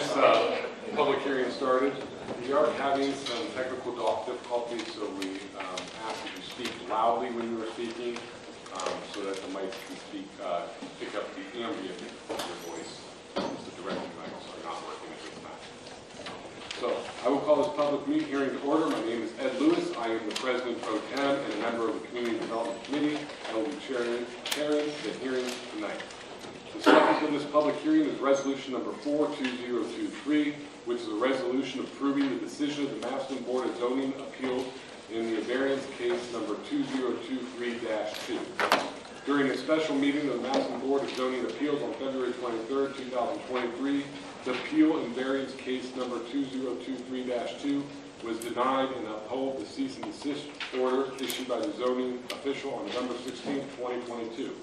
this public hearing started. We are having some technical difficulties, so we ask that you speak loudly when you are speaking, so that the mics can pick up the ambient of your voice. The direct mics are not working at this time. So I will call this public hearing to order. My name is Ed Lewis. I am the President Pro Tem and a member of the Community Development Committee. I will be chairing the hearing tonight. The subject of this public hearing is resolution number 42023, which is a resolution approving the decision of the Massillon Board of Zoning Appeals in the variance case number 2023-2. During a special meeting of the Massillon Board of Zoning Appeals on February 23, 2023, the appeal in variance case number 2023-2 was denied and upheld the cease and desist order issued by the zoning official on November 16, 2022.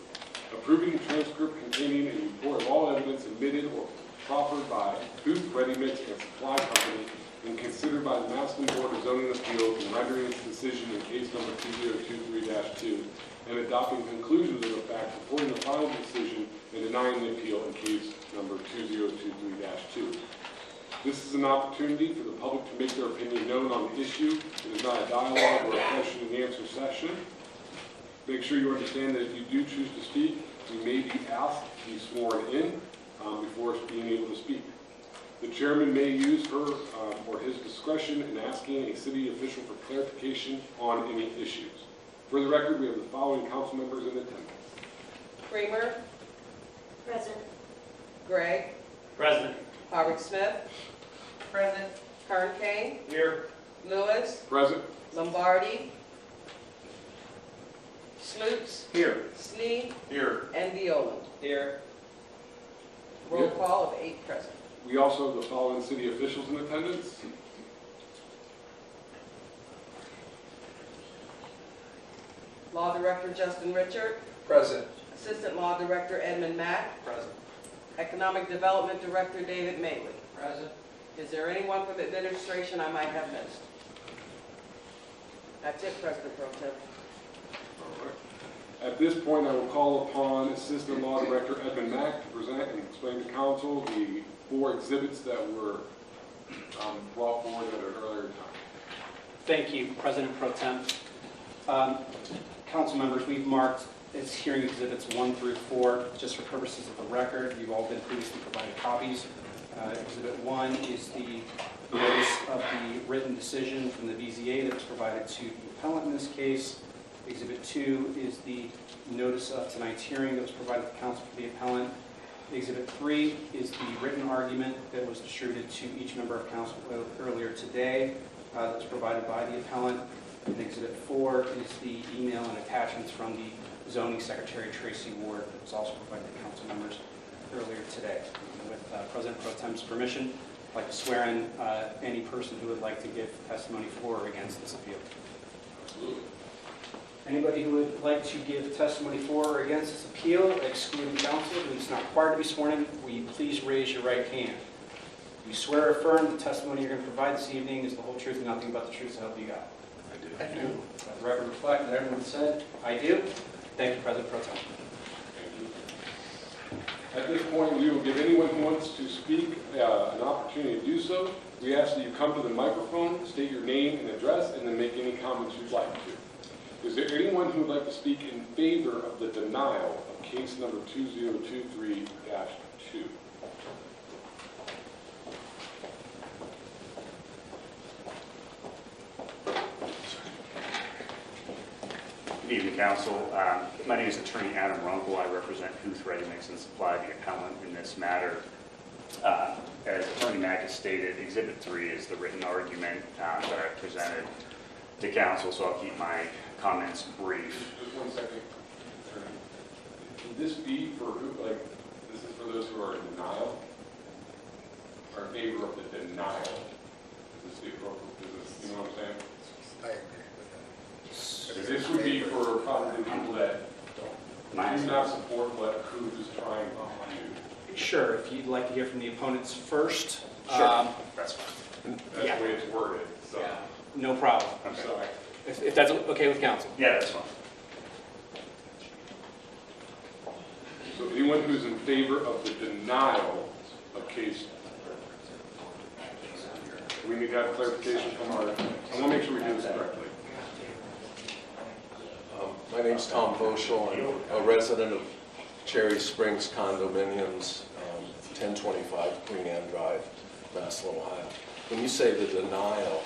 Approving the transcript containing a report of all evidence admitted or proffered by Huth Ready Mix and Supply Company and considered by the Massillon Board of Zoning Appeals in rendering its decision in case number 2023-2 and adopting conclusions of the fact supporting the final decision and denying the appeal in case number 2023-2. This is an opportunity for the public to make their opinion known on the issue. It is not a dialogue or a question and answer session. Make sure you understand that if you do choose to speak, you may be asked to be sworn in before being able to speak. The chairman may use her or his discretion in asking a city official for clarification on any issues. For the record, we have the following council members in attendance. Kramer. Present. Gregg. Present. Howard Smith. Present. Kern Kane. Here. Lewis. Present. Lombardi. Sloops. Here. Sneed. Here. And Viola. Here. Roll call of 8 present. We also have the following city officials in attendance. Law Director Justin Richard. Present. Assistant Law Director Edmund Mack. Present. Economic Development Director David Maley. Present. Is there anyone from the administration I might have missed? That's it, President Pro Tem. All right. At this point, I will call upon Assistant Law Director Edmund Mack to present and explain to council the 4 exhibits that were brought forward at an earlier time. Thank you, President Pro Tem. Council members, we've marked as hearing exhibits 1 through 4, just for purposes of the record. You've all been previously provided copies. Exhibit 1 is the notice of the written decision from the BZA that was provided to the appellant in this case. Exhibit 2 is the notice of tonight's hearing that was provided to council for the appellant. Exhibit 3 is the written argument that was distributed to each member of council earlier today that was provided by the appellant. And Exhibit 4 is the email and attachments from the zoning secretary, Tracy Ward, that was also provided to council members earlier today. And with President Pro Tem's permission, I'd like to swear in any person who would like to give testimony for or against this appeal. Absolutely. Anybody who would like to give testimony for or against this appeal, excluding counsel, who is not required to be sworn in, will you please raise your right hand? You swear or affirm the testimony you're going to provide this evening is the whole truth and nothing but the truth, so help you God? I do. Let the record reflect that everyone said, I do. Thank you, President Pro Tem. Thank you. At this point, we will give anyone who wants to speak an opportunity to do so. We ask that you come to the microphone, state your name and address, and then make any comments you'd like to. Is there anyone who would like to speak in favor of the denial of case number 2023-2? Good evening, Council. My name is Attorney Adam Runkle. I represent Huth Ready Mix and Supply, the appellant in this matter. As Attorney Mack has stated, Exhibit 3 is the written argument that I presented to Council, so I'll keep my comments brief. Just 1 second. Can this be for who, like, this is for those who are in denial? Or in favor of the denial? Is this the appropriate, you know what I'm saying? I agree with that. This would be for probably people that do not support what Huth is trying to do. Sure, if you'd like to hear from the opponents first. Sure, that's fine. That's the way it's worded, so. Yeah, no problem. I'm sorry. If that's okay with council. Yeah, that's fine. So anyone who's in favor of the denial of case we need to have clarification from our, I want to make sure we do this correctly. My name's Tom Voschel. I'm a resident of Cherry Springs Condominiums, 1025 Queen Anne Drive, Massillon, Ohio. When you say the denial,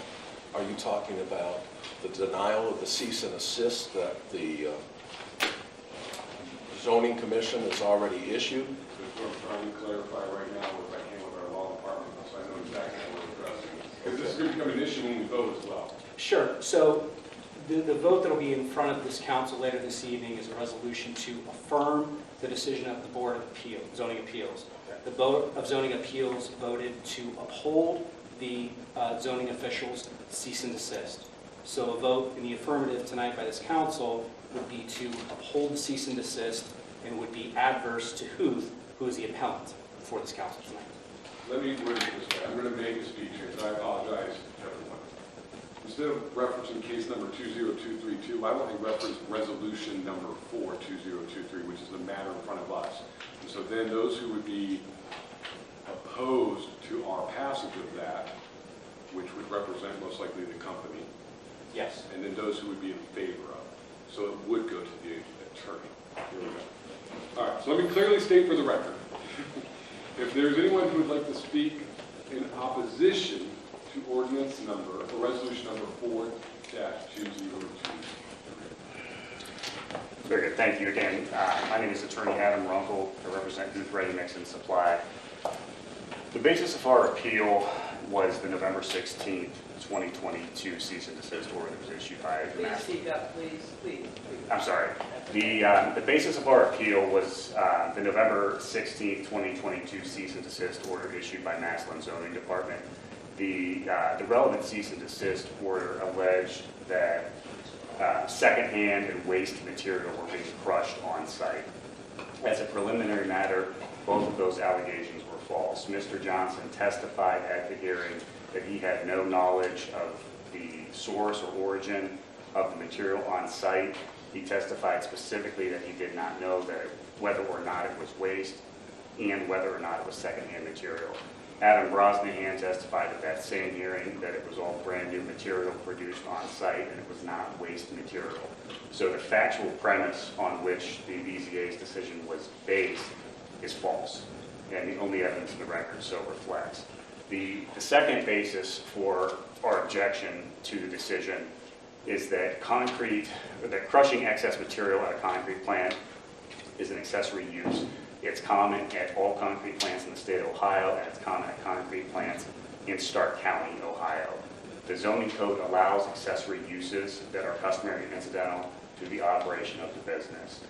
are you talking about the denial of the cease and assist that the zoning commission has already issued? That's what I'm trying to clarify right now with I came with our law department, so I know exactly what we're addressing. Because this is going to become an issue when we vote as well. Sure. So the vote that will be in front of this council later this evening is a resolution to affirm the decision of the Board of Appeals, Zoning Appeals. The Board of Zoning Appeals voted to uphold the zoning officials' cease and desist. So a vote in the affirmative tonight by this council would be to uphold the cease and desist and would be adverse to Huth, who is the appellant for this council tonight. Let me word it this way. I'm going to make a speech here, so I apologize to everyone. Instead of referencing case number 20232, why don't I reference resolution number 42023, which is the matter in front of us. And so then those who would be opposed to our passage of that, which would represent most likely the company, Yes. and then those who would be in favor of. So it would go to the attorney. Here we go. All right, so let me clearly state for the record. If there's anyone who would like to speak in opposition to ordinance number, or resolution number 4-202. Very good. Thank you again. My name is Attorney Adam Runkle. I represent Huth Ready Mix and Supply. The basis of our appeal was the November 16th, 2022 cease and desist order that was issued by the Please speak up, please. I'm sorry. The basis of our appeal was the November 16th, 2022 cease and desist order issued by Massillon Zoning Department. The relevant cease and desist order alleged that secondhand and waste material were being crushed on site. As a preliminary matter, both of those allegations were false. Mr. Johnson testified at the hearing that he had no knowledge of the source or origin of the material on site. He testified specifically that he did not know that whether or not it was waste and whether or not it was secondhand material. Adam Brosnahan testified at that same hearing that it was all brand new material produced on site and it was not waste material. So the factual premise on which the BZA's decision was based is false, and the only evidence in the record so reflects. The second basis for our objection to the decision is that crushing excess material at a concrete plant is an accessory use. It's common at all concrete plants in the state of Ohio, and it's common at concrete plants in Stark County, Ohio. The zoning code allows accessory uses that are customary and incidental to the operation of the business.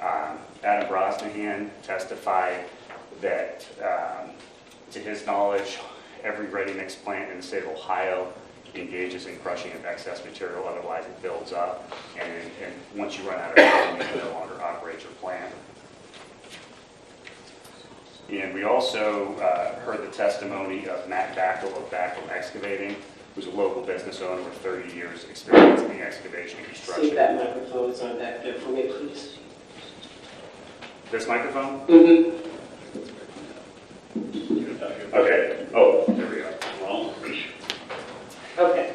Adam Brosnahan testified that, to his knowledge, every ready-mix plant in the state of Ohio engages in crushing of excess material, otherwise it builds up, and once you run out of time, you can no longer operate your plant. And we also heard the testimony of Matt Backel of Backel Excavating, who's a local business owner with 30 years experience in the excavation and construction. See if that microphone is on back there for me, please. This microphone? Mm-hmm. Okay. Oh, there we go. Wrong. Okay.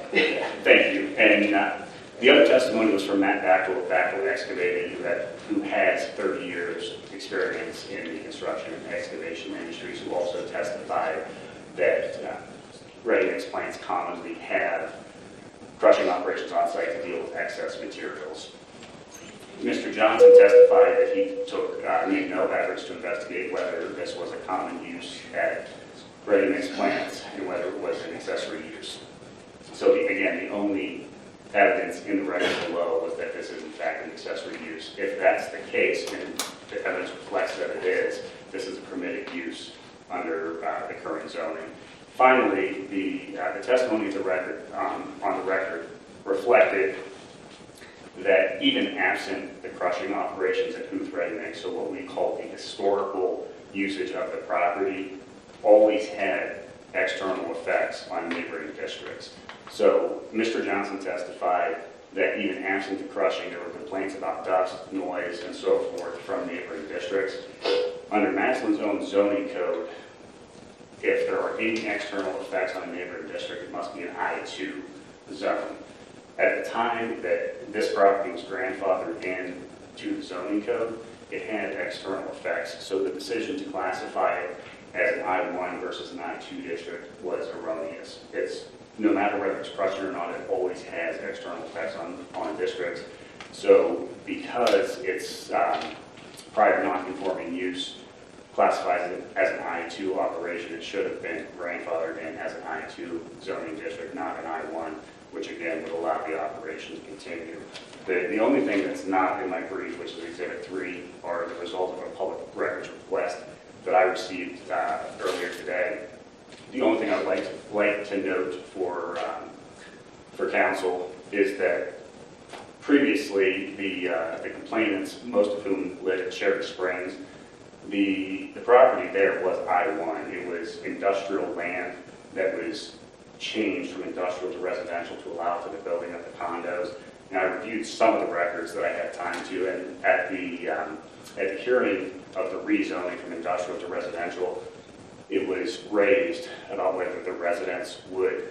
Thank you. And the other testimony was from Matt Backel of Backel Excavating, who has 30 years experience in the construction and excavation industries, who also testified that ready-mix plants commonly have crushing operations on site to deal with excess materials. Mr. Johnson testified that he made no efforts to investigate whether this was a common use at ready-mix plants and whether it was an accessory use. So again, the only evidence in the record below was that this is in fact an accessory use. If that's the case, and the evidence reflects that it is, this is a permitted use under the current zoning. Finally, the testimony of the record, on the record reflected that even absent the crushing operations at Huth Ready Mix, so what we call the historical usage of the property, always had external effects on neighboring districts. So Mr. Johnson testified that even absent the crushing, there were complaints about dust, noise, and so forth from neighboring districts. Under Massillon's own zoning code, if there are any external effects on a neighboring district, it must be an I2 zone. At the time that this property was grandfathered in to the zoning code, it had external effects, so the decision to classify it as an I1 versus an I2 district was erroneous. It's, no matter whether it's present or not, it always has external effects on districts. So because it's prior non-conforming use classifies it as an I2 operation, it should have been grandfathered in as an I2 zoning district, not an I1, which again would allow the operation to continue. The only thing that's not in my brief, which is Exhibit 3, are the result of a public records request that I received earlier today. The only thing I'd like to note for council is that previously the complainants, most of whom lived at Cherry Springs, the property there was I1. It was industrial land that was changed from industrial to residential to allow for the building of the condos. And I reviewed some of the records that I had time to, and at the hearing of the rezoning from industrial to residential, it was raised about whether the residents would,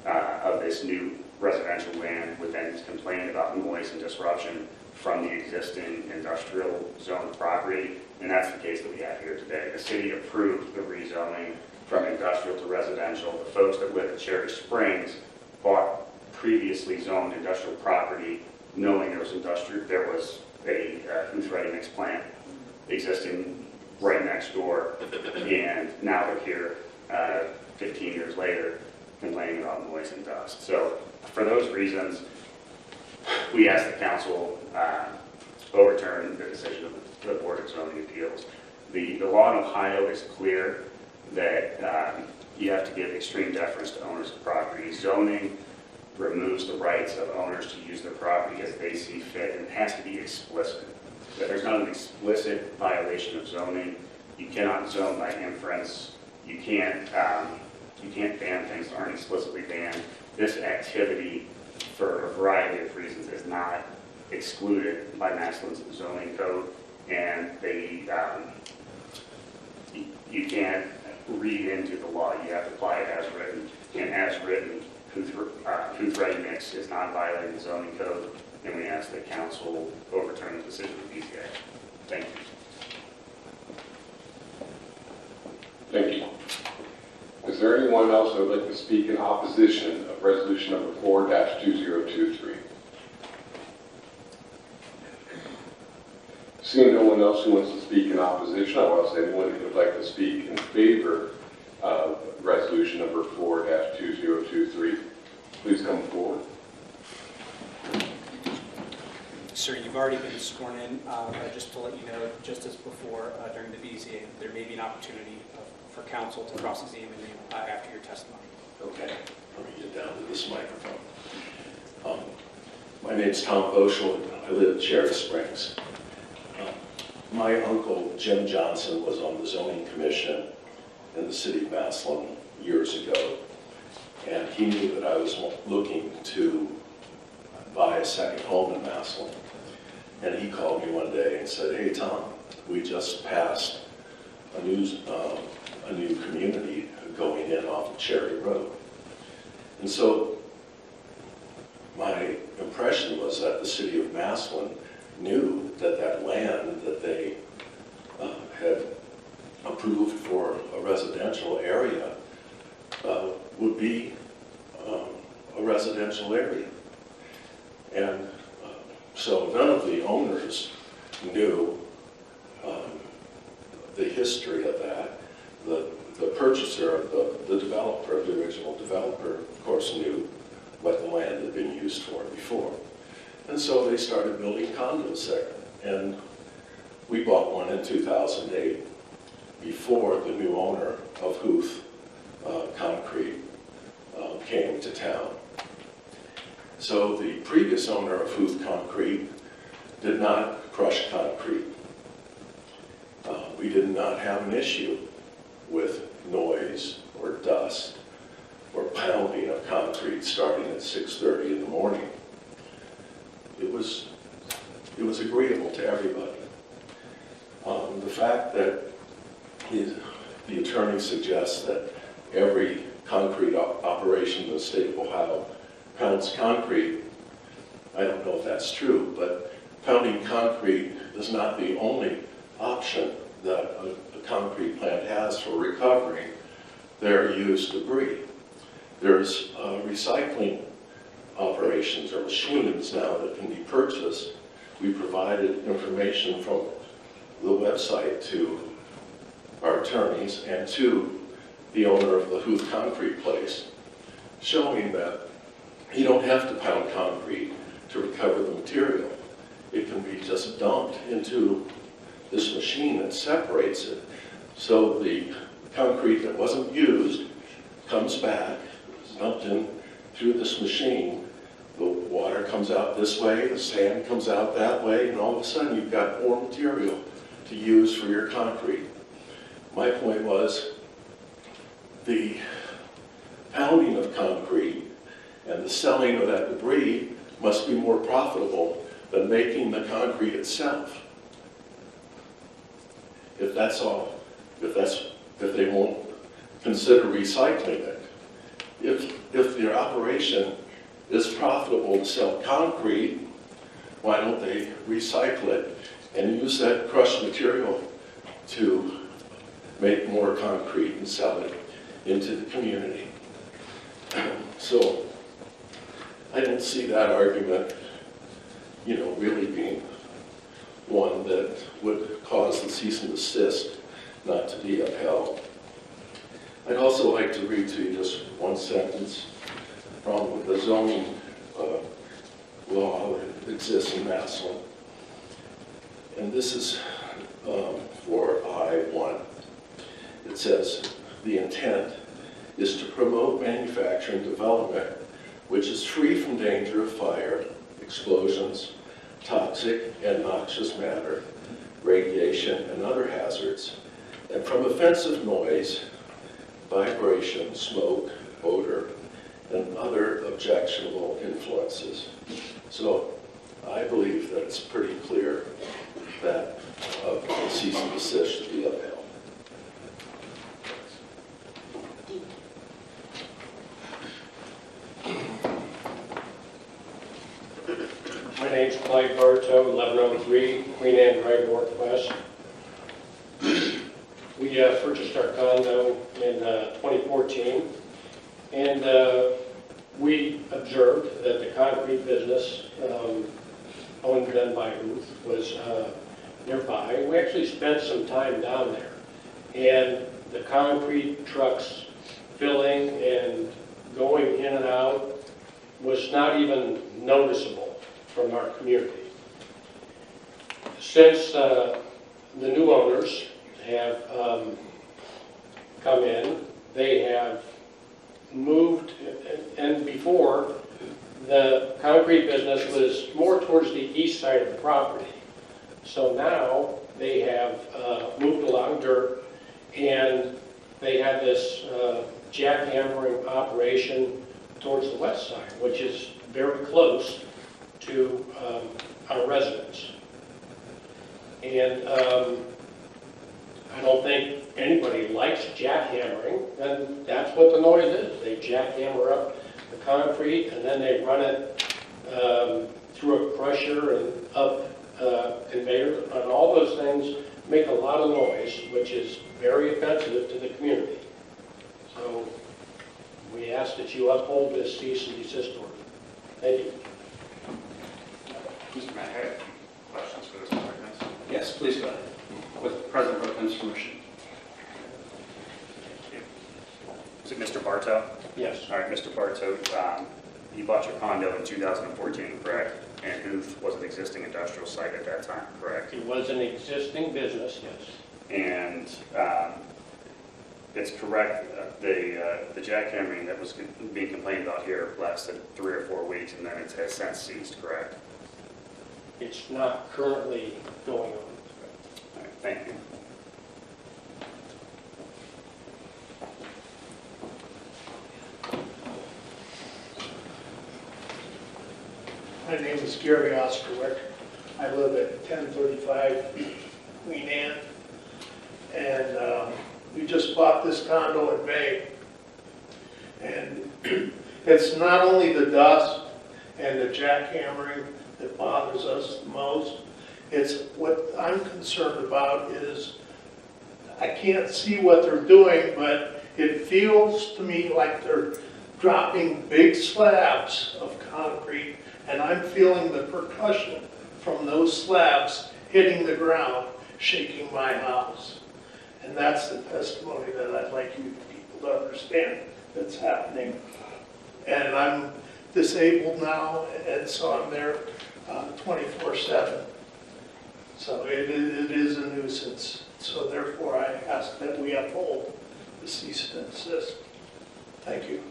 of this new residential land, would then complain about noise and disruption from the existing industrial zone property, and that's the case that we have here today. The city approved the rezoning from industrial to residential. The folks that live at Cherry Springs bought previously zoned industrial property, knowing there was a Huth ready mix plant existing right next door, and now they're here 15 years later complaining about noise and dust. So for those reasons, we ask the council overturn the decision of the Board of Zoning Appeals. The law in Ohio is clear that you have to give extreme deference to owners of property. Zoning removes the rights of owners to use their property as they see fit, and it has to be explicit. If there's not an explicit violation of zoning, you cannot zone by inference. You can't ban things that aren't explicitly banned. This activity, for a variety of reasons, is not excluded by Massillon's zoning code, and you can't read into the law. You have to apply it as written, and as written, Huth ready mix is not violating the zoning code, and we ask that council overturn the decision of the BZA. Thank you. Thank you. Is there anyone else that would like to speak in opposition of resolution number 4-2023? Seeing no one else who wants to speak in opposition, I will ask anyone who would like to speak in favor of resolution number 4-2023. Please come forward. Sir, you've already been sworn in. Just to let you know, just as before during the BZA, there may be an opportunity for counsel to cross-examine you after your testimony. Okay, let me get down to this microphone. My name's Tom Boschel, and I live in Cherry Springs. My uncle, Jim Johnson, was on the zoning commission in the city of Massillon years ago, and he knew that I was looking to buy a second home in Massillon. And he called me one day and said, "Hey Tom, we just passed a new community going in off of Cherry Road." And so my impression was that the city of Massillon knew that that land that they had approved for a residential area would be a residential area. And so none of the owners knew the history of that. The purchaser, the developer, the original developer, of course, knew what the land had been used for before. And so they started building condos there. And we bought one in 2008 before the new owner of Huth Concrete came to town. So the previous owner of Huth Concrete did not crush concrete. We did not have an issue with noise or dust or pounding of concrete starting at 6:30 in the morning. It was agreeable to everybody. The fact that the attorney suggests that every concrete operation in the state of Ohio pounds concrete. I don't know if that's true, but pounding concrete is not the only option that a concrete plant has for recovering their used debris. There's recycling operations or machines now that can be purchased. We provided information from the website to our attorneys and to the owner of the Huth concrete place, showing that you don't have to pound concrete to recover the material. It can be just dumped into this machine that separates it. So the concrete that wasn't used comes back, is dumped in through this machine. The water comes out this way, the sand comes out that way, and all of a sudden you've got more material to use for your concrete. My point was the pounding of concrete and the selling of that debris must be more profitable than making the concrete itself. If that's all, if they won't consider recycling it. If your operation is profitable to sell concrete, why don't they recycle it and use that crushed material to make more concrete and sell it into the community? So I don't see that argument, really being one that would cause the cease and desist not to be upheld. I'd also like to read to you just one sentence from the zoning law that exists in Massillon. And this is for I-1. It says, the intent is to promote manufacturing development which is free from danger of fire, explosions, toxic and noxious matter, radiation, and other hazards, and from offensive noise, vibration, smoke, odor, and other objectionable influences. So I believe that it's pretty clear that the cease and desist should be upheld. My name's Clyde Bartow, 1103 Queen Anne Drive Northwest. We purchased our condo in 2014, and we observed that the concrete business owned then by Huth was nearby. We actually spent some time down there, and the concrete trucks filling and going in and out was not even noticeable from our community. Since the new owners have come in, they have moved, and before, the concrete business was more towards the east side of the property. So now they have moved a lot of dirt, and they have this jackhammering operation towards the west side, which is very close to our residents. And I don't think anybody likes jackhammering, and that's what the noise is. They jackhammer up the concrete, and then they run it through a crusher and up conveyor, and all those things make a lot of noise, which is very offensive to the community. So we ask that you uphold this cease and desist order. Thank you. Mr. Matt, I have questions for this witness. Yes, please go ahead. With President Pro Tem's permission. Is it Mr. Bartow? Yes. All right, Mr. Bartow, you bought your condo in 2014, correct? And Huth was an existing industrial site at that time, correct? It was an existing business, yes. And it's correct, the jackhammering that was being complained about here lasted 3 or 4 weeks, and then it has since ceased, correct? It's not currently going on. All right, thank you. My name is Gary Oskerwick. I live at 1035 Queen Anne. And We just bought this condo in May. And it's not only the dust and the jackhammering that bothers us the most. It's what I'm concerned about is I can't see what they're doing, but it feels to me like they're dropping big slabs of concrete, and I'm feeling the percussion from those slabs hitting the ground, shaking my house. And that's the testimony that I'd like you people to understand that's happening. And I'm disabled now, and so I'm there 24/7. So it is a nuisance. So therefore, I ask that we uphold the cease and desist. Thank you.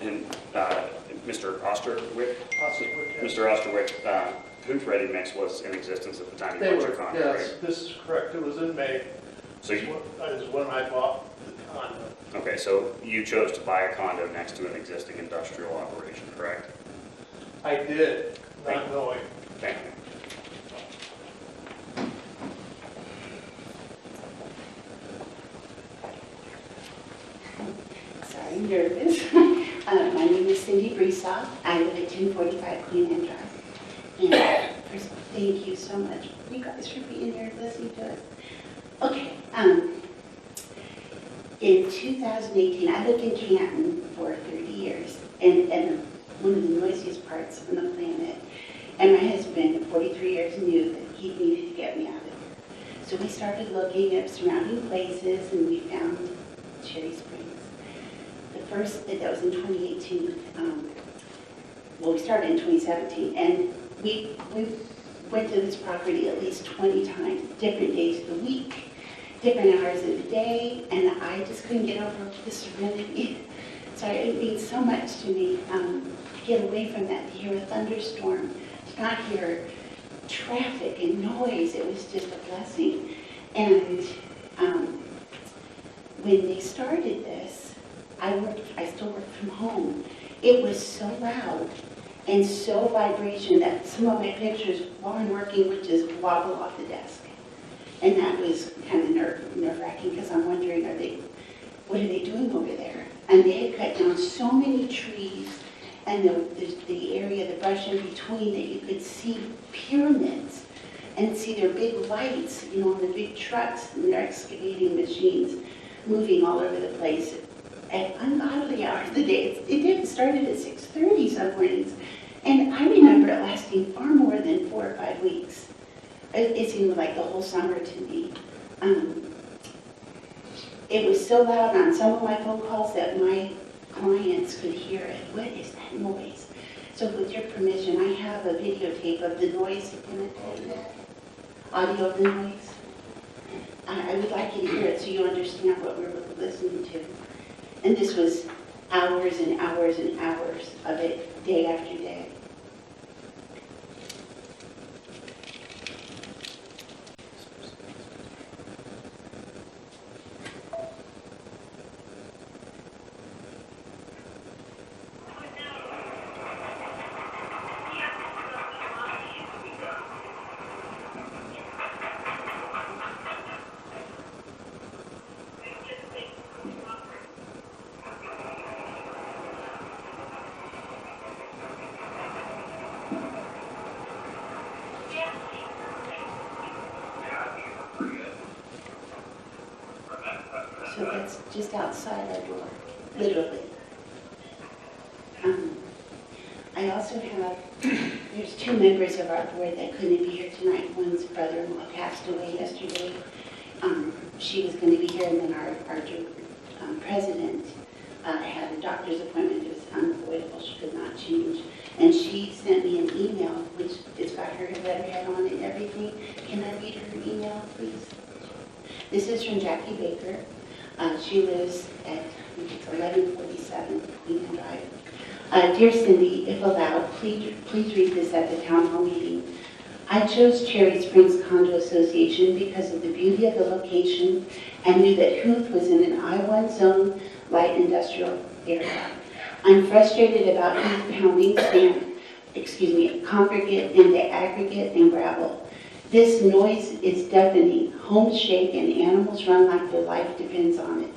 And Mr. Osterwick? Osterwick, yes. Mr. Osterwick, Huth Ready Mix was in existence at the time you They bought your were, condo, yes, right? this is correct. It was in May. So you, Is when I bought the condo. okay, so you chose to buy a condo next to an existing industrial operation, correct? I did, not knowing. Thank you. Sorry, I'm nervous. My name is Cindy Breesaw. I live at 1045 Queen Anne Drive. And first, thank you so much, you guys, for being here listening to us. Okay, in 2018, I lived in Canton for 30 years, and one of the noisiest parts on the planet. And my husband, at 43 years, knew that he needed to get me out of here. So we started looking at surrounding places, and we found Cherry Springs. The first, that was in 2018. Well, we started in 2017, and we went to this property at least 20 times, different days of the week, different hours of the day, and I just couldn't get over the serenity. So it means so much to me to get away from that, to hear a thunderstorm, to not hear traffic and noise. It was just a blessing. And when they started this, I still work from home. It was so loud and so vibration that some of my pictures while I'm working would just wobble off the desk. And that was kind of nerve-wracking because I'm wondering, what are they doing over there? And they had cut down so many trees, and the area, the brush in between, that you could see pyramids and see their big lights, on the big trucks and their excavating machines moving all over the place at ungodly hours of the day. It didn't start at 6:30 some mornings, and I remember it lasting far more than 4 or 5 weeks. It seemed like the whole summer to me. It was so loud on some of my phone calls that my clients could hear it. What is that noise? So with your permission, I have a videotape of the noise. Can I play that? Audio of the noise. I would like you to hear it so you understand what we're listening to. And this was hours and hours and hours of it, day after day. So that's just outside our door, literally. I also have, there's 2 members of our board that couldn't be here tonight. One's brother-in-law passed away yesterday. She was going to be here, and then our president had a doctor's appointment. It was unavoidable. She could not change. And she sent me an email, which it's got her letterhead on it and everything. Can I read her email, please? This is from Jackie Baker. She lives at, I think it's 1147 Queen Anne Drive. Dear Cindy, if allowed, please read this at the town hall meeting. I chose Cherry Springs Condo Association because of the beauty of the location and knew that Huth was in an I-1 zone light industrial area. I'm frustrated about Huth pounding sand congregate into aggregate and gravel. This noise is deafening. Homes shake and animals run like their life depends on it.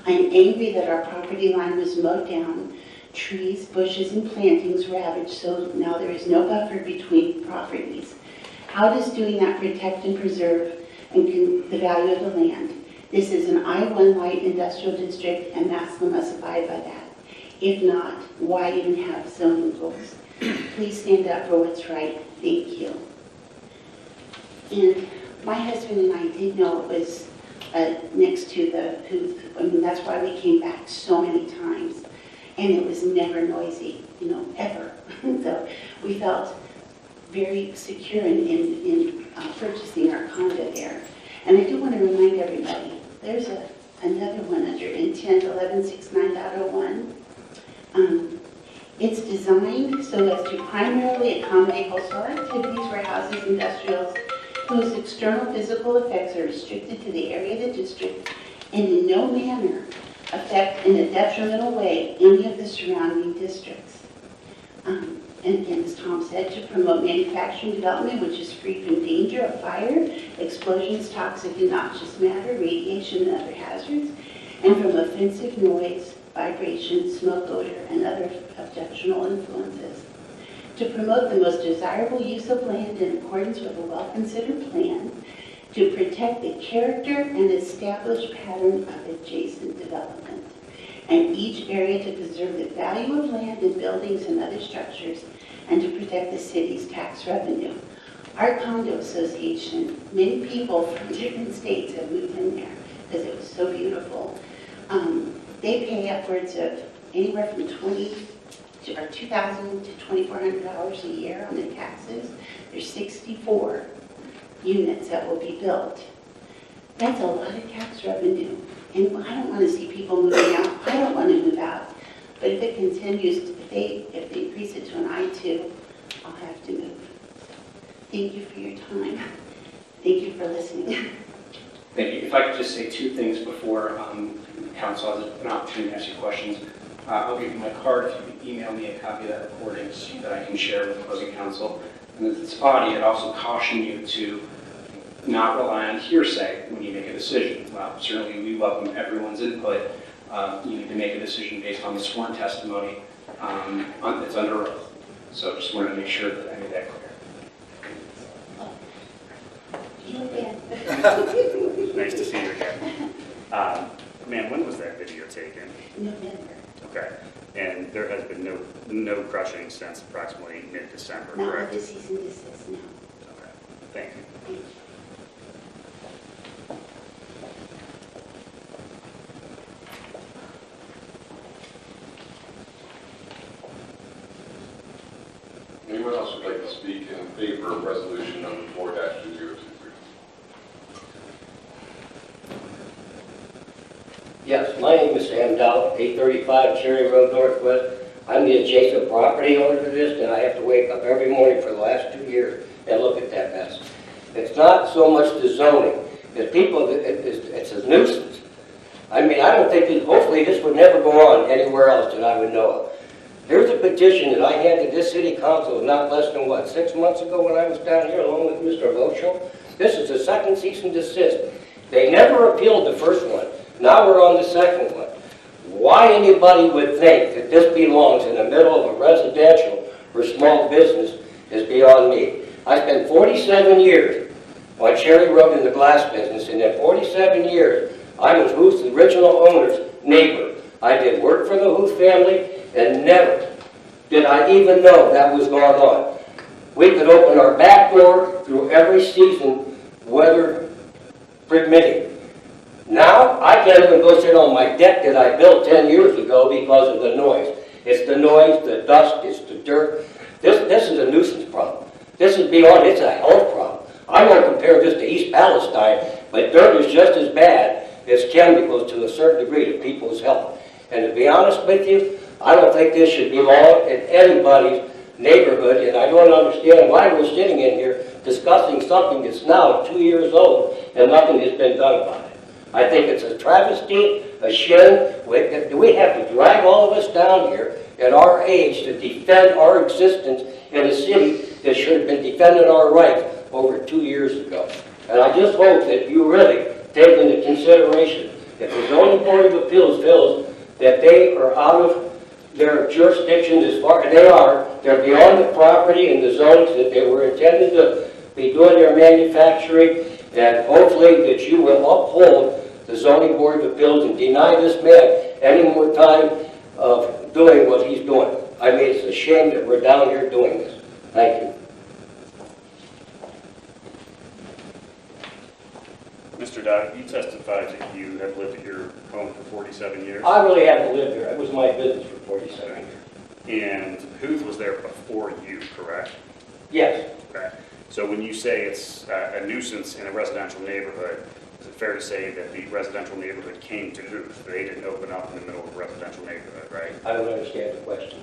I am angry that our property line was mowed down, trees, bushes, and plantings ravaged, so now there is no buffer between properties. How does doing that protect and preserve the value of the land? This is an I-1 light industrial district, and Massillon must abide by that. If not, why even have zoning rules? Please stand up for what's right. Thank you. And my husband and I did know it was next to the Huth. I mean, that's why we came back so many times. And it was never noisy, ever. So we felt very secure in purchasing our condo there. And I do want to remind everybody, there's another one under intent 1169.01. It's designed so as to primarily accommodate household activities, warehouses, industrials, whose external physical effects are restricted to the area of the district and in no manner affect in a detrimental way any of the surrounding districts. And again, as Tom said, to promote manufacturing development which is free from danger of fire, explosions, toxic and noxious matter, radiation and other hazards, and from offensive noise, vibration, smoke odor, and other objectionable influences. To promote the most desirable use of land in accordance with a well-considered plan, to protect the character and established pattern of adjacent development, and each area to preserve the value of land and buildings and other structures, and to protect the city's tax revenue. Our condo association, many people from different states have moved in there because it was so beautiful. They pay upwards of anywhere from $2,000 to $2,400 a year on the taxes. There's 64 units that will be built. That's a lot of tax revenue. And I don't want to see people moving out. I don't want to move out. But if it continues, if they increase it to an I-2, I'll have to move. Thank you for your time. Thank you for listening. Thank you. If I could just say two things before council has an opportunity to ask you questions. I'll give you my card if you can email me a copy of that recording so that I can share with the opposing counsel. And as this body, I'd also caution you to not rely on hearsay when you make a decision. Well, certainly we welcome everyone's input. You need to make a decision based on the sworn testimony that's under oath. So just wanted to make sure that I made that clear. You again. Nice to see you again. Ma'am, when was that video taken? November. Okay. And there has been no crushing since approximately mid-December, Not correct? with the cease and desist, no. Okay. Thank you. Thank you. Anyone else would like to speak in favor of resolution number 4-2023? Yes, my name is Sam Dow, 835 Cherry Road Northwest. I'm the adjacent property owner to this, and I have to wake up every morning for the last 2 years and look at that mess. It's not so much the zoning. It's people, it's a nuisance. I mean, I don't think, hopefully this would never go on anywhere else that I would know of. Here's a petition that I handed this city council not less than, 6 months ago when I was down here along with Mr. Voschel. This is the second cease and desist. They never appealed the first one. Now we're on the second one. Why anybody would think that this belongs in the middle of a residential or small business is beyond me. I spent 47 years on Cherry Road in the glass business, and in 47 years, I was Huth's original owner's neighbor. I did work for the Huth family, and never did I even know that was going on. We could open our back door through every season, weather permitting. Now, I can't even go sit on my deck that I built 10 years ago because of the noise. It's the noise, the dust, it's the dirt. This is a nuisance problem. This is beyond, it's a health problem. I won't compare this to East Palestine, but dirt is just as bad as chemicals to a certain degree to people's health. And to be honest with you, I don't think this should belong in anybody's neighborhood, and I don't understand why we're sitting in here discussing something that's now 2 years old and nothing has been done about it. I think it's a travesty, a shame. Do we have to drag all of us down here at our age to defend our existence in the city that should have been defending our rights over 2 years ago. And I just hope that you really take into consideration, if the zoning board of appeals feels that they are out of their jurisdiction as far, and they're beyond the property and the zones that they were intended to be doing their manufacturing, and hopefully that you will uphold the zoning board of appeals and deny this man any more time of doing what he's doing. I mean, it's a shame that we're down here doing this. Thank you. Mr. Dodd, you testified that you have lived at your home for 47 years. I really haven't lived here. It was my business for 47 years. And Huth was there before you, correct? Yes. Okay. So when you say it's a nuisance in a residential neighborhood, is it fair to say that the residential neighborhood came to Huth? They didn't open up in the middle of a residential neighborhood, right? I don't understand the question.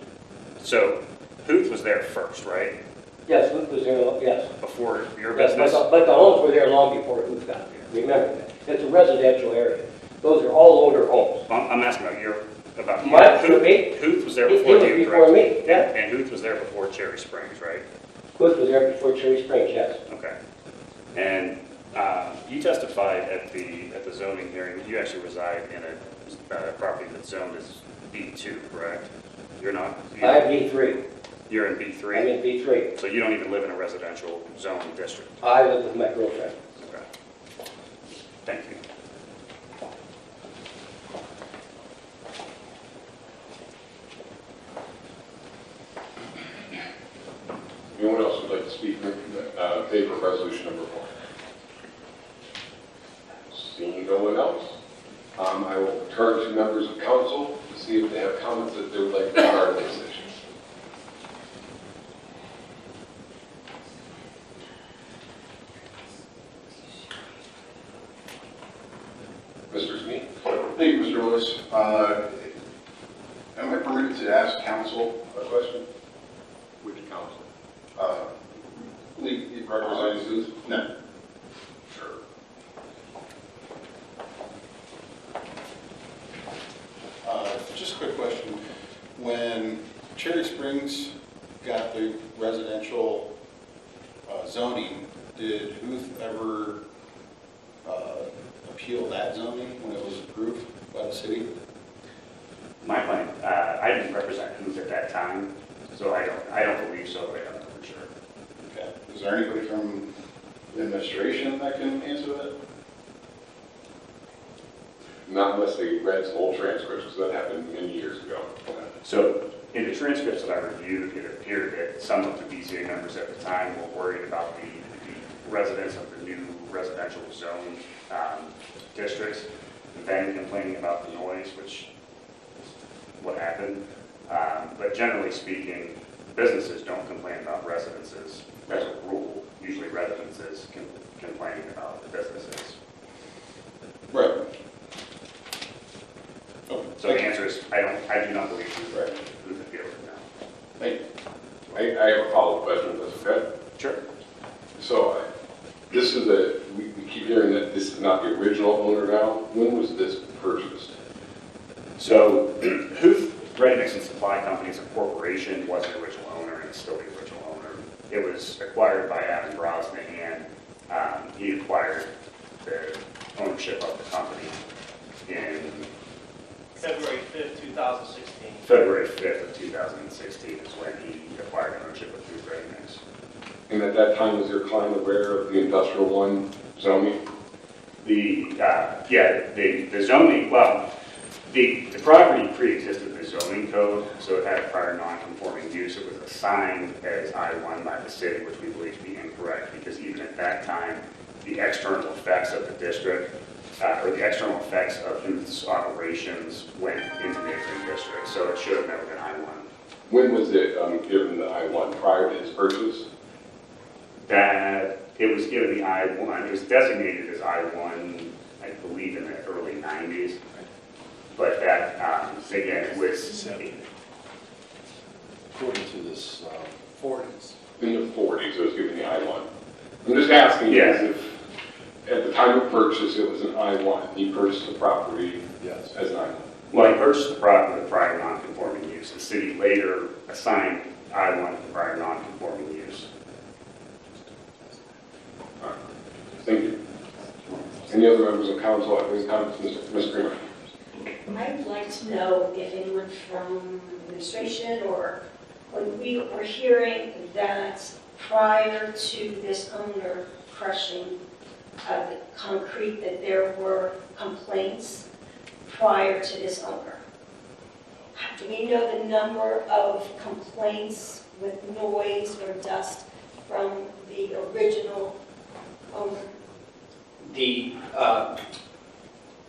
So Huth was there first, right? Yes, Huth was there, yes. Before your Yes, business? but the homes were there long before Huth got there. Remember that. It's a residential area. Those are all older homes. I'm asking about you. Huth was there He before was you, before correct? me, yeah. And Huth was there before Cherry Springs, right? Huth was there before Cherry Springs, yes. Okay. And you testified at the zoning hearing that you actually reside in a property that's zoned as B2, correct? You're not? I'm B3. You're in I'm B3? in B3. So you don't even live in a residential zone district? I live with my girlfriend. Okay. Thank you. Anyone else would like to speak in favor of resolution number 4? Seeing no one else, I will turn to members of council to see if they have comments that they would like to regard this issue. Mr. Smee? Thank you, Mr. Lewis. Am I permitted to ask council a question? Which council? Representing Huth? No. Sure. Just a quick question. When Cherry Springs got the residential zoning, did Huth ever appeal that zoning when it was approved by the city? My claim, I didn't represent Huth at that time, so I don't believe so, but I don't know for sure. Okay. Is there anybody from the administration that can answer that? Not unless they read some old transcripts, because that happened many years ago. So in the transcripts that I reviewed, it appeared that some of the BZA members at the time were worried about the residents of the new residential zone districts, then complaining about the noise, which is what happened. But generally speaking, businesses don't complain about residences as a rule. Usually residences complaining about the businesses. Right. Okay. So the answer is, I do not believe who's appealed it now. Thank you. I have a follow-up question, if that's okay? Sure. So, this is we keep hearing that this is not the original owner now. When was this purchased? So Huth Ready Mix and Supply Company as a corporation was the original owner and is still the original owner. It was acquired by Adam Brosnan, and he acquired the ownership of the company in February 5th, 2016. February 5th of 2016 is when he acquired ownership of Huth Ready Mix. And at that time, was your client aware of the Industrial 1 zoning? The zoning, well, the property pre-existed the zoning code, so it had a prior non-conforming use. It was assigned as I-1 by the city, which we believe to be incorrect, because even at that time, the external effects of the district, or the external effects of Huth's operations went into the neighboring district, so it should have never been I-1. When was it given the I-1? Prior to his purchase? That it was given the I-1, it was designated as I-1, I believe in the early 90s. But that, again, it was... According to this, 40s. In the 40s, it was given the I-1. I'm just asking Yeah. if at the time of purchase, it was an I-1. He purchased the property yes. as an I-1. Well, he purchased the property with prior non-conforming use. The city later assigned I-1 prior non-conforming use. All right. Thank you. Any other members of council have any comments? Ms. Greenman? I'd like to know if anyone from administration or when we were hearing that prior to this owner crushing the concrete, that there were complaints prior to this owner. Do we know the number of complaints with noise or dust from the original owner? The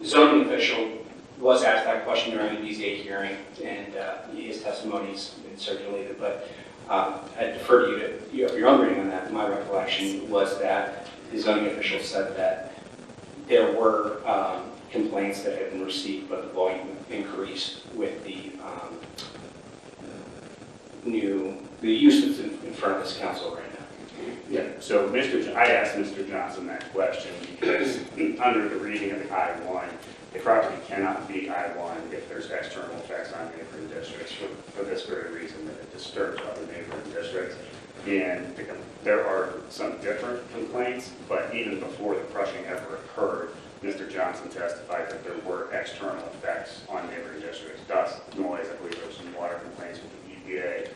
zoning official was asked that question during the BZA hearing, and his testimony's been circulated, but I defer to you to your own reading on that. My recollection was that the zoning official said that there were complaints that had been received, but the volume increased with the the use that's in front of this council right now. Yeah, so I asked Mr. Johnson that question because under the reading of the I-1, the property cannot be I-1 if there's external effects on neighboring districts for this very reason, that it disturbs other neighboring districts. And there are some different complaints, but even before the crushing ever occurred, Mr. Johnson testified that there were external effects on neighboring districts, dust, noise. I believe there were some water complaints with the EPA,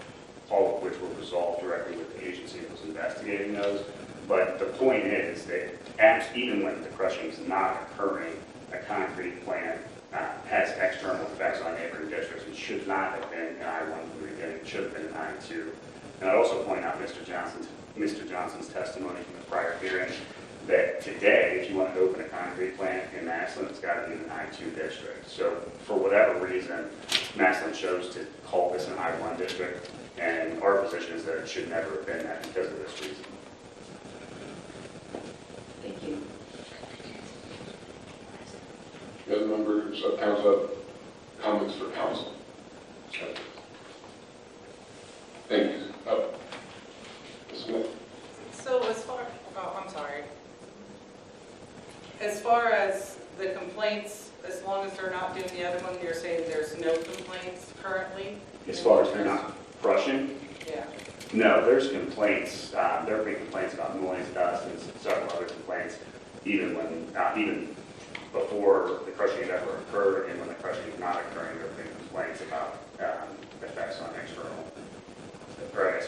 all of which were resolved directly with the agency that was investigating those. But the point is that even when the crushing is not occurring, a concrete plant has external effects on neighboring districts. It should not have been an I-1 from the beginning. It should have been an I-2. And I'd also point out Mr. Johnson's testimony from the prior hearing that today, if you want to open a concrete plant in Massillon, it's got to be in an I-2 district. So for whatever reason, Massillon chose to call this an I-1 district, and our position is that it should never have been that because of this reason. Thank you. The other members of council have comments for council? Thank you. Ms. Smith? So as far as the complaints, as long as they're not doing the other one, you're saying there's no complaints currently? As far as they're not crushing, Yeah. no, there's complaints. There have been complaints about noise, dust, and several other complaints, even before the crushing had ever occurred, and when the crushing is not occurring, there have been complaints about effects on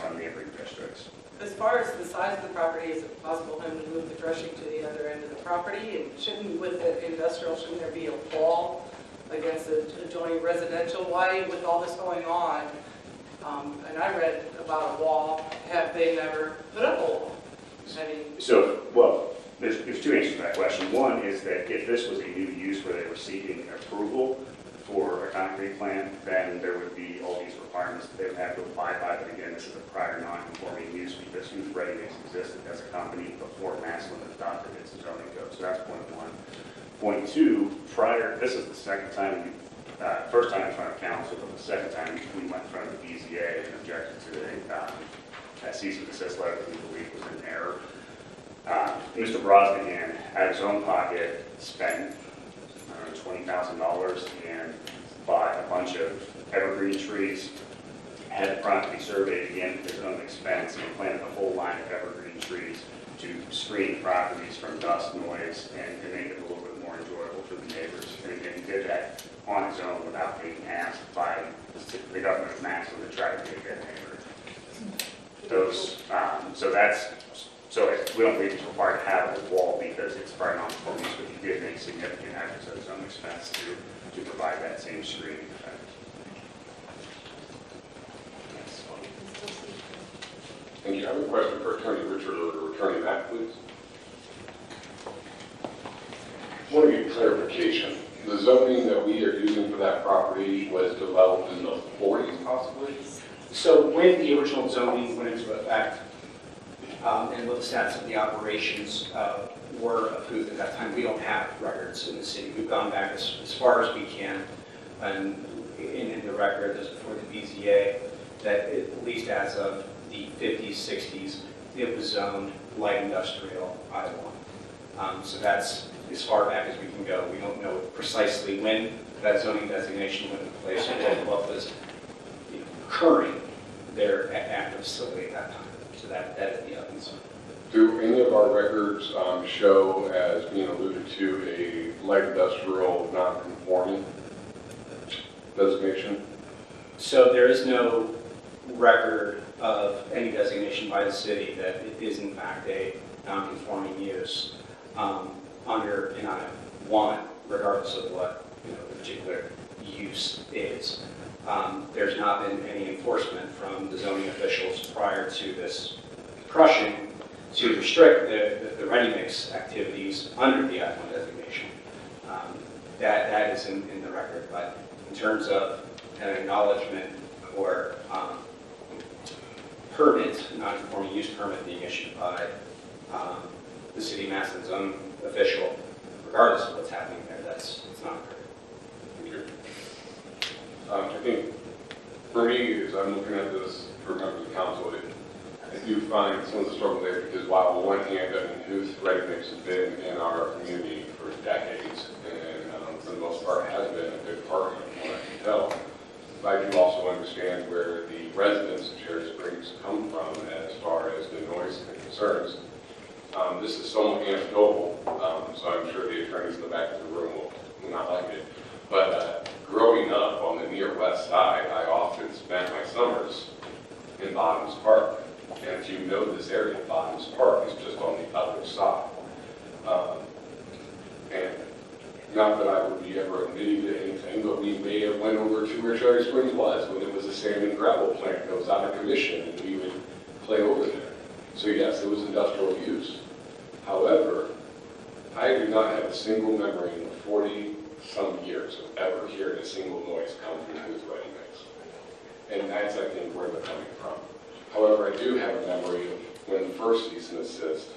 on neighboring districts. As far as the size of the property, is it possible for him to move the crushing to the other end of the property? And with the industrial, shouldn't there be a wall against the adjoining residential? Why, with all this going on, and I read about a wall, have they never put up a wall? There's two answers to that question. One is that if this was a new use where they were seeking approval for a concrete plant, then there would be all these requirements that they would have to abide by. But again, this is a prior non-conforming use because Huth Ready Mix existed as a company before Massillon adopted its zoning code. So that's point one. Point two, this is the second time, first time in front of council, but the second time we went in front of the BZA and objected to a cease and desist letter that we believe was in error. Mr. Brosnahan, out of his own pocket, spent $20,000 and bought a bunch of evergreen trees, had the property surveyed again at his own expense, and planted a whole line of evergreen trees to screen properties from dust, noise, and to make it a little bit more enjoyable for the neighbors. And again, he did that on his own without being asked by the government of Massillon to try to be a good neighbor. So we don't believe it's required to have a wall because it's prior non-conforming use, but he did make significant efforts at his own expense to provide that same screening effect. Thank you. I have a question for Attorney Richard or Attorney Mack, please. I want to get clarification. The zoning that we are using for that property was developed in the 40s, possibly? So when the original zoning went into effect, and what the status of the operations were of Huth at that time, we don't have records in the city. We've gone back as far as we can, and in the record, as for the BZA, that at least as of the 50s, 60s, it was zoned light industrial I-1. So that's as far back as we can go. We don't know precisely when that zoning designation went into place or what was occurring there at the facility at that time. So that is the evidence. Do any of our records show as being alluded to a light industrial non-conforming designation? So there is no record of any designation by the city that it is in fact a non-conforming use under NI 1, regardless of what the particular use is. There's not been any enforcement from the zoning officials prior to this crushing to restrict the ready-mix activities under the I-1 designation. That is in the record, but in terms of an acknowledgement or permit, non-conforming use permit being issued by the city Massillon's own official, regardless of what's happening there, it's not occurred. Thank you. I think for me, as I'm looking at this for members of the council, I do find some of the struggle there because while on the one hand, Huth ready mix has been in our community for decades and for the most part has been a big partner, from what I can tell. But I do also understand where the residents of Cherry Springs come from as far as the noise concerns. This is somewhat anecdotal, so I'm sure the attorneys in the back of the room will not like it. But growing up on the near west side, I often spent my summers in Bottoms Park. And if you know this area, Bottoms Park is just on the other side. And not that I would be ever admitting to anything, but we may have went over to where Cherry Springs was when it was a sand and gravel plant that was out of commission, and we would play over there. So yes, it was industrial use. However, I do not have a single memory in the 40-some years of ever hearing a single noise come from Huth Ready Mix. And that's, I think, where they're coming from. However, I do have a memory of when the first cease and desist,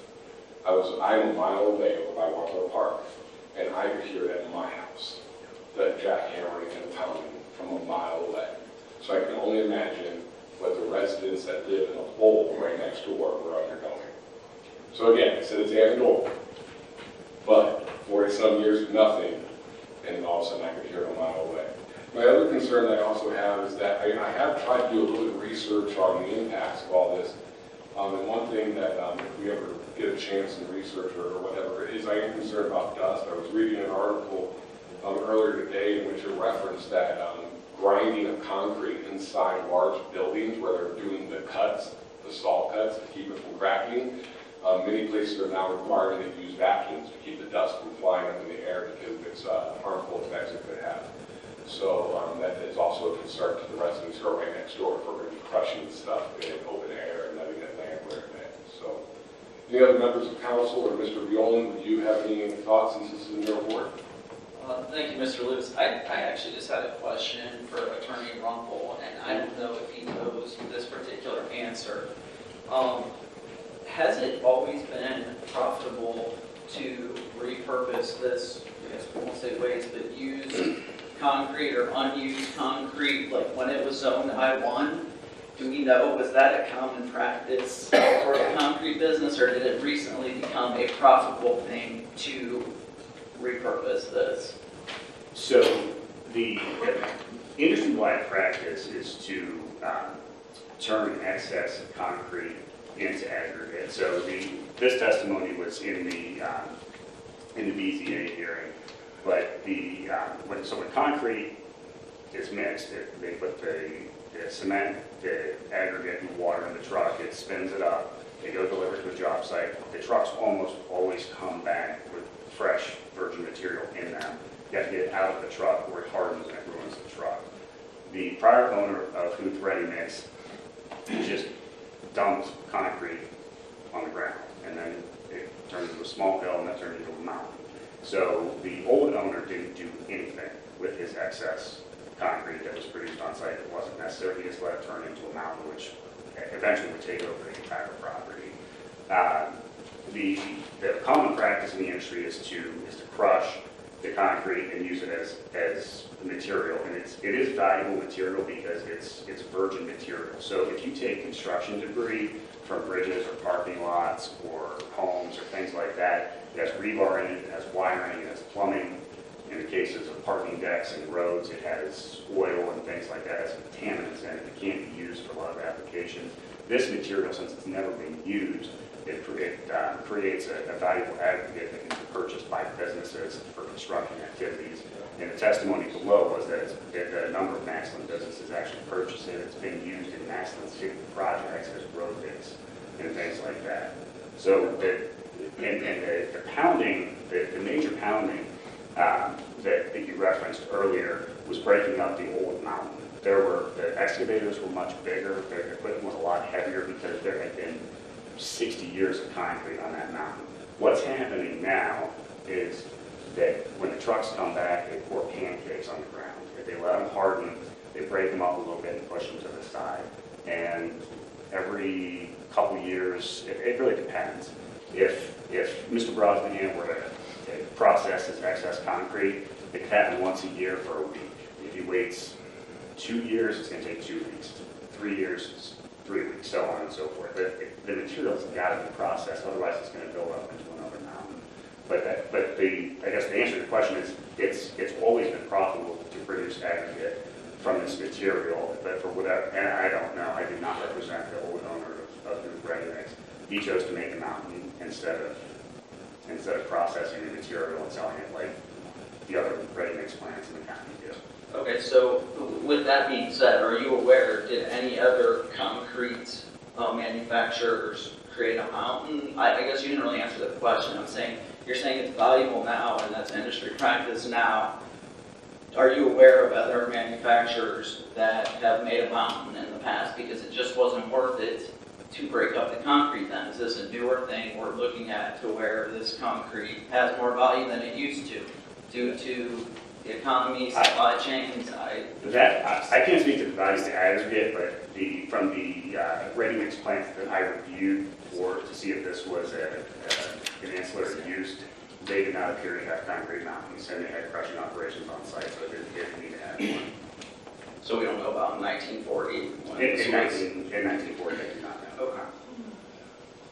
I'm a mile away by Walker Park, and I could hear it at my house, the jackhammering and pounding from a mile away. So I can only imagine what the residents that live in a hole right next door were undergoing. So again, I said it's anecdotal, but 40-some years of nothing, and all of a sudden I could hear it a mile away. My other concern that I also have is that I have tried to do a little bit of research on the impacts of all this. And one thing that if we ever get a chance in research or whatever, is I am concerned about dust. I was reading an article earlier today in which it referenced that grinding of concrete inside large buildings where they're doing the cuts, the salt cuts to keep it from cracking. Many places are now requiring that you use vacuums to keep the dust from flying up in the air because of its harmful effects it could have. So that is also a concern to the residents who are right next door if we're going to be crushing stuff in open air and letting it land where it may. So, any other members of council or Mr. Violan, would you have any thoughts since this is in your board? Thank you, Mr. Lewis. I actually just had a question for Attorney Runkle, and I don't know if he knows this particular answer. Has it always been profitable to repurpose this, I guess we won't say waste, but use concrete or unused concrete, like when it was zoned I-1? Do we know, was that a common practice for the concrete business, or did it recently become a profitable thing to repurpose this? So the industry-wide practice is to turn excess concrete into aggregate. So this testimony was in the BZA hearing, but when concrete is mixed, they put the cement, the aggregate, and water in the truck. It spins it up. They go deliver to a job site. The trucks almost always come back with fresh virgin material in them. You have to get it out of the truck or it hardens and it ruins the truck. The prior owner of Huth Ready Mix just dumped concrete on the ground, and then it turned into a small hill, and that turned into a mountain. So the old owner didn't do anything with his excess concrete that was produced on site. It wasn't necessary. He just let it turn into a mountain, which eventually would take over the entire property. The common practice in the industry is to crush the concrete and use it as material, and it is valuable material because it's virgin material. So if you take construction debris from bridges or parking lots or homes or things like that, it has rebar in it, it has wiring, it has plumbing, in the cases of parking decks and roads, it has oil and things like that, it has contaminants in it, it can't be used for a lot of applications. This material, since it's never been used, it creates a valuable aggregate that can be purchased by businesses for construction activities. And the testimony below was that a number of Massillon businesses actually purchased it. It's been used in Massillon city projects as road base and things like that. So the pounding, the major pounding that you referenced earlier was breaking up the old mountain. The excavators were much bigger, the equipment was a lot heavier because there had been 60 years of concrete on that mountain. What's happening now is that when the trucks come back, they pour pancakes on the ground. If they let them harden, they break them up a little bit and push them to the side. And every couple years, it really depends. If Mr. Brosnahan were to process his excess concrete, it could happen once a year for a week. If he waits 2 years, it's going to take 2 weeks. 3 years, it's 3 weeks, so on and so forth. The material's got to be processed, otherwise it's going to build up into another mountain. I guess the answer to the question is, it's always been profitable to produce aggregate from this material, but for whatever, and I don't know, I do not represent the old owner of Huth Ready Mix. He chose to make a mountain instead of processing the material and selling it like the other ready mix plants in the county do. Okay, so with that being said, are you aware, did any other concrete manufacturers create a mountain? I guess you didn't really answer the question. You're saying it's valuable now and that's industry practice now. Are you aware of other manufacturers that have made a mountain in the past because it just wasn't worth it to break up the concrete then? Is this a newer thing we're looking at to where this concrete has more value than it used to due to the economy, supply chains? I can't speak to the values of the aggregate, but from the ready mix plants that I reviewed to see if this was an ancillary use, they did not appear to have concrete mountains, and they had crushing operations on site, so they didn't need to have one. So we don't know about 1940? In 1940, they did not know. Okay.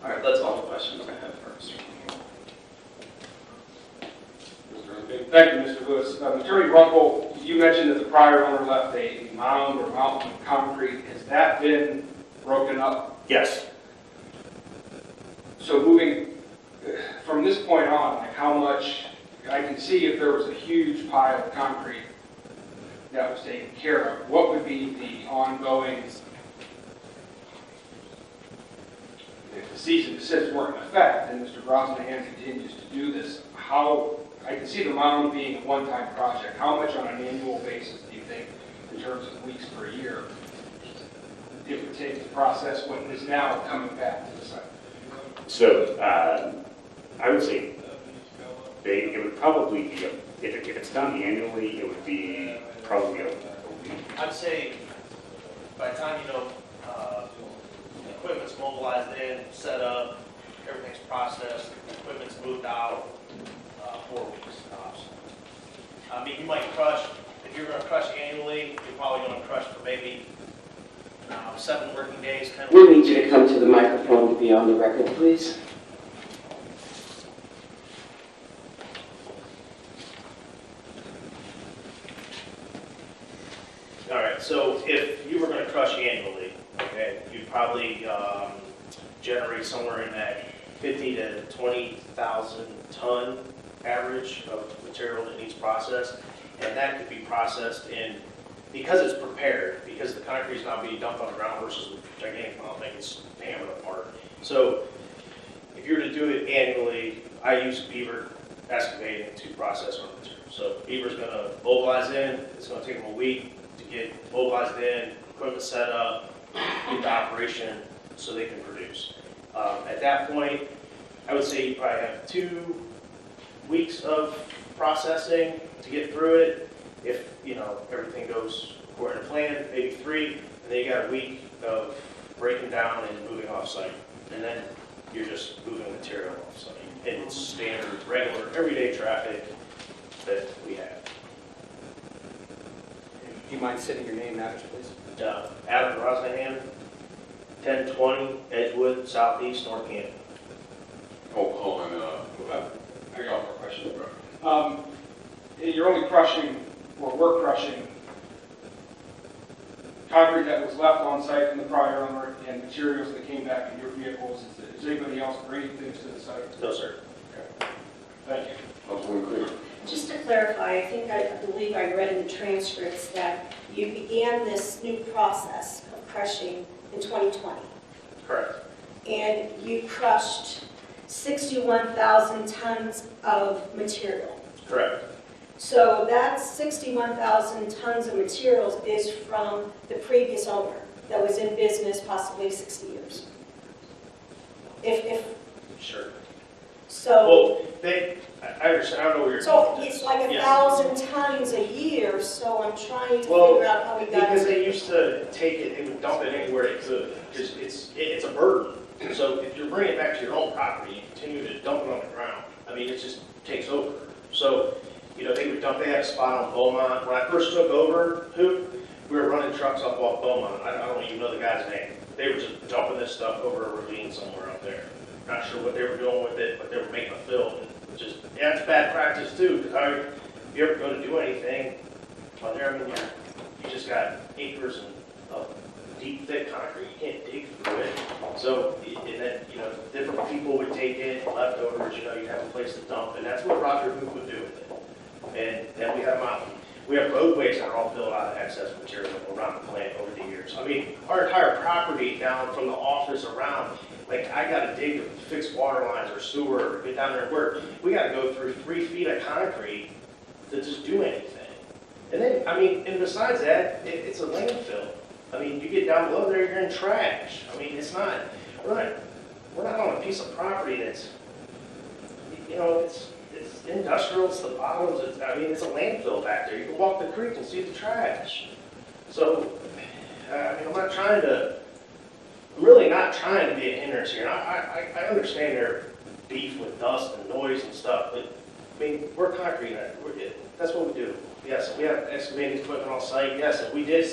All right, that's all the questions I have first. Thank you, Mr. Lewis. Attorney Runkle, you mentioned that the prior owner left a mound or mountain of concrete. Has that been broken up? Yes. So moving from this point on, like how much, I can see if there was a huge pile of concrete that was taken care of, what would be the ongoing, if the cease and desist weren't in effect and Mr. Brosnahan continues to do this, how, I can see the mound being a one-time project. How much on an annual basis do you think, in terms of weeks per year, it would take to process what is now coming back to the site? So I would say it would probably be, if it's done annually, it would be probably a week. I'd say by the time, the equipment's mobilized in, set up, everything's processed, the equipment's moved out, 4 weeks tops. I mean, you might crush, if you're going to crush annually, you're probably going to crush for maybe 7 working days. We'll need you to come to the microphone to be on the record, please. All right, so if you were going to crush annually, okay, you'd probably generate somewhere in that 50 to 20,000 ton average of material that needs processed, and that could be processed in, because it's prepared, because the concrete is not being dumped on the ground versus a gigantic mountain that gets hammered apart. So if you were to do it annually, I use beaver excavating to process our material. So beaver's going to mobilize in, it's going to take them a week to get mobilized in, equipment set up, into operation so they can produce. At that point, I would say you probably have 2 weeks of processing to get through it. If, everything goes according to plan, maybe 3, and then you got a week of breaking down and moving off-site. And then you're just moving material off-site. And it's standard, regular, everyday traffic that we have. Do you mind stating your name and address, please? Adam Brosnahan, 1020 Edgewood, Southeast, North Canton. Hold on, I got more questions, bro. you're only crushing, or we're crushing, concrete that was left on site from the prior owner and materials that came back in your vehicles. Is anybody else bringing things to the site? No, sir. Okay. Thank you. Councilman Creed. Just to clarify, I believe I read in the transcripts that you began this new process of crushing in 2020. Correct. And you crushed 61,000 tons of material. Correct. So that 61,000 tons of materials is from the previous owner that was in business possibly 60 years. If Sure. so. Well, I understand, I don't know where you're So going with it's this. like Yes. 1,000 tons a year, so I'm trying to Well, figure out how we got because to. they used to take it, they would dump it anywhere they could, because it's a burden. So if you're bringing it back to your own property, you continue to dump it on the ground, I mean, it just takes over. So, they would dump, they had a spot on Beaumont. When I first took over Huth, we were running trucks up off Beaumont. I don't even know the guy's name. They were just dumping this stuff over a ravine somewhere up there. Not sure what they were doing with it, but they were making a fill. Yeah, it's bad practice too, because if you ever go to do anything on there, I mean, you just got acres of deep, thick concrete. You can't dig through it. So, and then, different people would take it, leftovers, you have a place to dump, and that's what Roger Huth would do with it. And then we have roadways that are all built out of excess material around the plant over the years. I mean, our entire property down from the office around, like I got to dig to fix water lines or sewer, or get down there and work. We got to go through 3 feet of concrete to just do anything. And then, and besides that, it's a landfill. I mean, you get down below there, you're in trash. I mean, we're not on a piece of property that's, it's industrial, it's the bottoms, it's a landfill back there. You can walk the creek and see the trash. So, I'm really not trying to be a hindrance here. And I understand their beef with dust and noise and stuff, but, we're concrete, that's what we do. Yes, we have excavating equipment on site, yes, and we did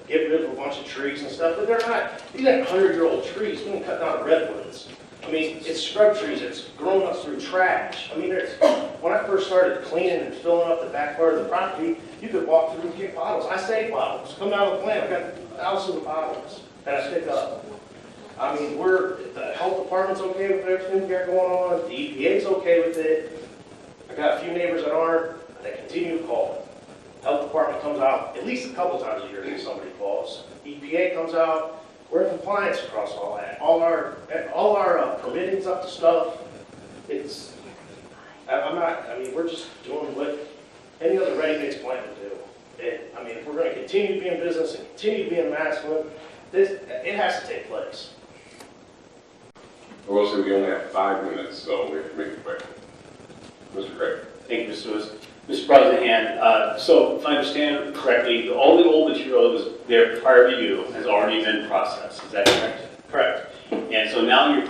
get rid of a bunch of trees and stuff, but they're not, these ain't 100-year-old trees. We can cut down redwoods. It's scrub trees. It's grown up through trash. When I first started cleaning and filling up the back part of the property, you could walk through and get bottles. I save bottles. Come out of the plant, I've got thousands of bottles that I pick up. The health department's okay with everything we got going on. The EPA's okay with it. I got a few neighbors that aren't. They continue to call. Health department comes out at least a couple times a year if somebody calls. EPA comes out. We're in compliance across all that. All our permitting's up to stuff. We're just doing what any other ready-mix plant would do. And, if we're going to continue to be in business and continue to be in Massillon, it has to take place. I will say we only have 5 minutes, so we have to make it quick. Mr. Craig. Thank you, Mr. Lewis. Mr. Brosnahan, so if I understand correctly, all the old material that was there prior to you has already been processed, is that correct? Correct. And so now you're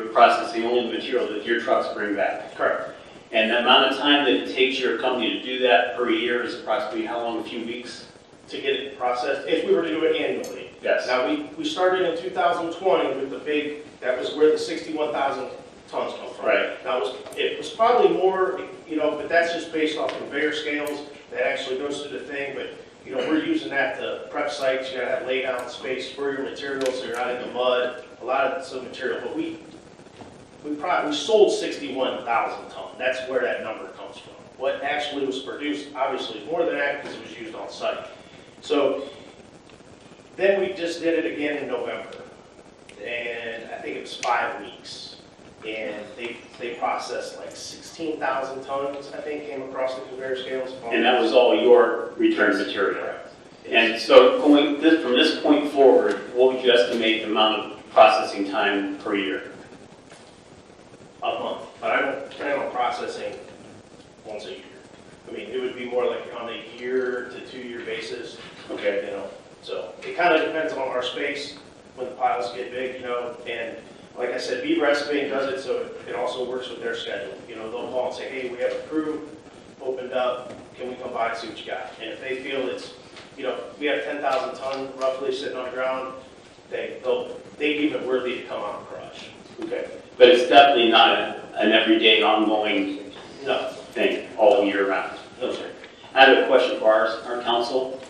processing only the material that your trucks bring back? Correct. And the amount of time that it takes your company to do that per year is approximately how long, a few weeks? To get it processed, if we were to do it annually. Yes. Now, we started in 2020 with the big, that was where the 61,000 tons come from. Right. Now, it was probably more, but that's just based off conveyor scales. That actually goes through the thing, but, we're using that to prep sites. You gotta have lay down space for your materials so you're not in the mud. A lot of some material, but we sold 61,000 tons. That's where that number comes from. What actually was produced, obviously, is more than that because it was used on site. So then we just did it again in November, and I think it was 5 weeks. And they processed like 16,000 tons, I think, came across the conveyor scales. And that was all your return material? Correct. And so from this point forward, what would you estimate the amount of processing time per year? A month, but I don't plan on processing once a year. It would be more like on a 1 to 2 year basis. Okay. So it kind of depends on our space when the piles get big, and like I said, Beaver Excavating does it, so it also works with their schedule. They'll call and say, hey, we have a crew opened up, can we come by and see what you got? And if they feel it's, we have 10,000 ton roughly sitting on the ground, they deem it worthy to come out and crush. Okay. But it's definitely not an everyday ongoing No. thing all year round? No, sir. I have a question for our council.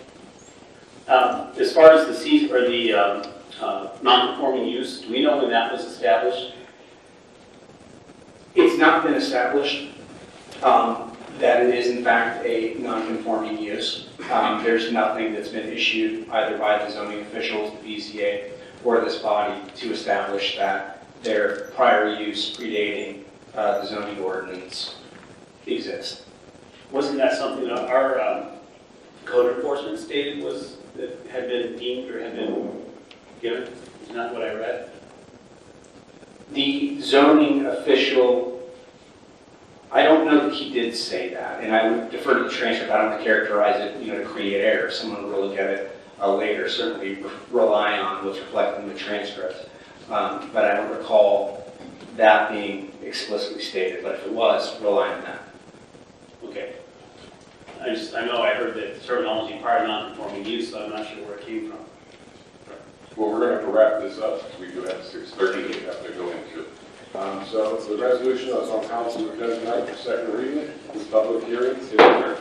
As far as the non-conforming use, do we know when that was established? It's not been established that it is in fact a non-conforming use. There's nothing that's been issued either by the zoning officials, the BZA, or this body to establish that their prior use predating the zoning ordinance exists. Wasn't that something that our code enforcement stated was, that had been deemed or had been given? Isn't that what I read? The zoning official, I don't know that he did say that, and I would defer to the transcript. I don't want to characterize it, to create error. Someone will look at it later, certainly rely on what's reflected in the transcript. But I don't recall that being explicitly stated, but if it was, rely on that. Okay. I know I heard that terminology prior to non-conforming use, so I'm not sure where it came from. Well, we're going to have to wrap this up, because we do have 6:30 we have to go into. So the resolution that's on council's agenda tonight for second reading, this public hearing is adjourned.